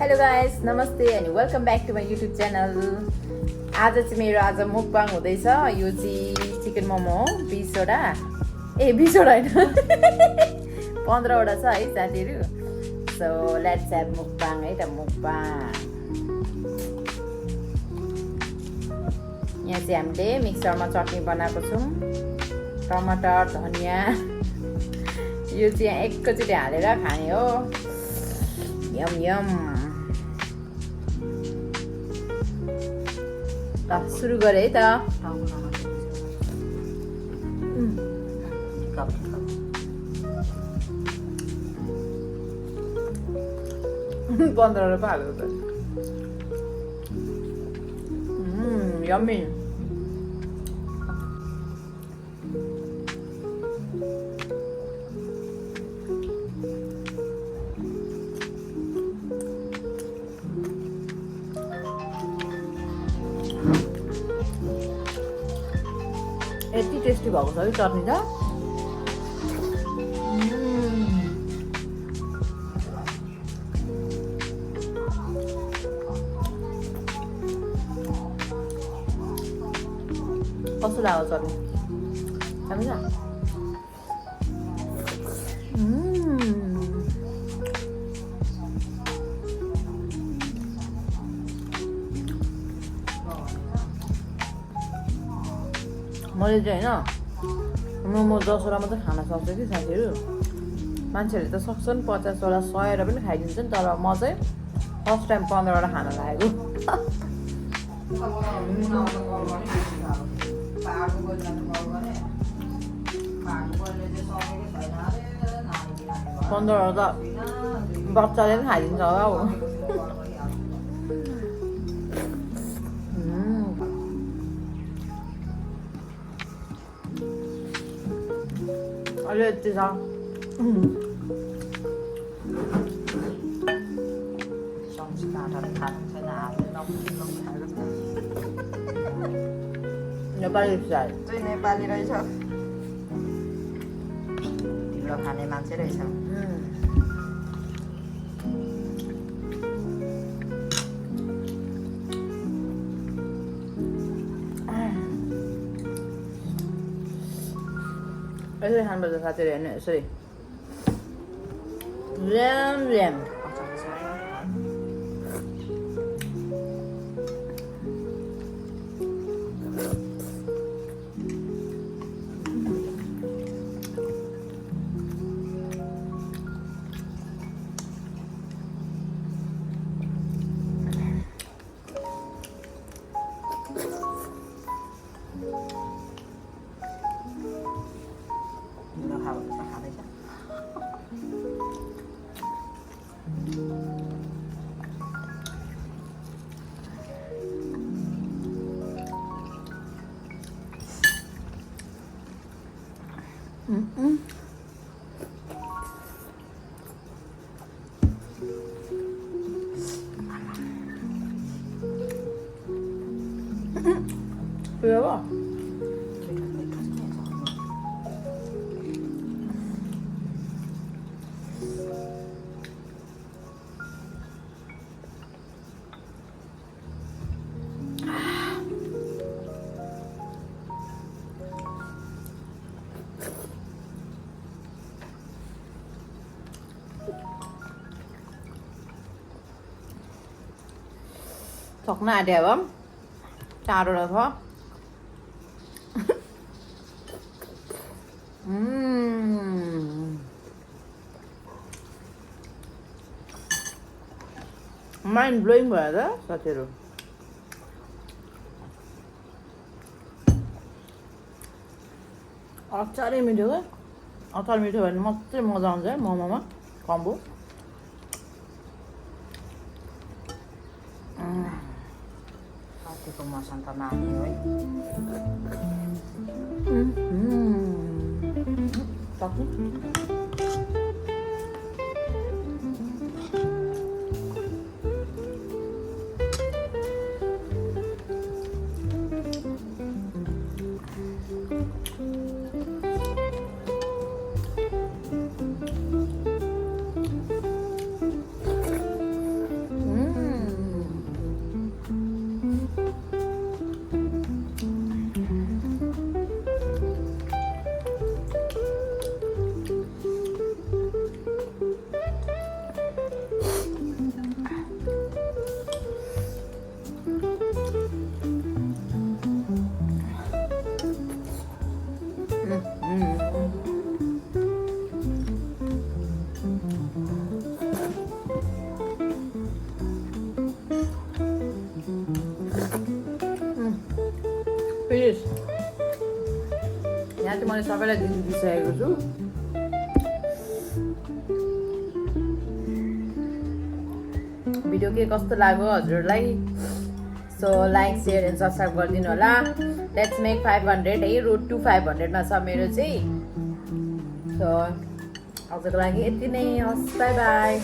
Hello guys, नमस्ते and welcome back to my YouTube channel. आज चाहिँ मेरो आज मुकबाङ हुँदैछ। यो चाहिँ चिकन मोमो 20 वटा 20 वटा हैन 15 वटा छ है साथीहरु। So let's have मुकबाङ है त मुकबाङ। यहाँ चाहिँ हामीले मिक्सरमा चटनी बनाएको छौं। टमाटर, धनिया यो चाहिँ एकैचोटी हालेर खाने हो। यम यम। त सुरु गरे है त। 15 रुपैयाँ हालेको त। यम्मी। यति टेस्टी भएको छ है चटनी त। कस्तो लाग्यो चटनी? राम्रो छ? मैले चाहिँ हैन मोमो 10 वटा मात्रै खान सक्छु कि साथीहरु। मान्छेहरुले त सक्छन् 50 वटा 100 वटा पनि खाइदिन्छन्, तर म चाहिँ फर्स्ट टाइम 15 वटा खान लागेको। पन्ध्र वटा त बच्चाले पनि खाइदिन्छ होला हो। अहिले यति छ। नेपाली स्टाइल चाहिँ नेपाली रहेछ। ढिलो खाने मान्छे रहेछ। यसरी खानुपर्छ साथीहरु, हेर्नु यसरी lime lime. Berapa? Sok na ada bang, caro lah kok. Mind blowing भयो त साथीहरु। अचारै मिठो के? अचार मिठो भने मात्रै मजा आउँछ है मोमोमा कम्बो। कतिको मसन्त माने है। Tapi चाहिँ मैले सबैलाई दिइसकेको छु भिडियो के कस्तो लाग्यो हजुरहरूलाई so like share and subscribe गरिदिनु होला लेट्स मेक 500 है रोड टु 500 मा छ मेरो चाहिँ सो आजको लागि यति नै हस् बाई बाई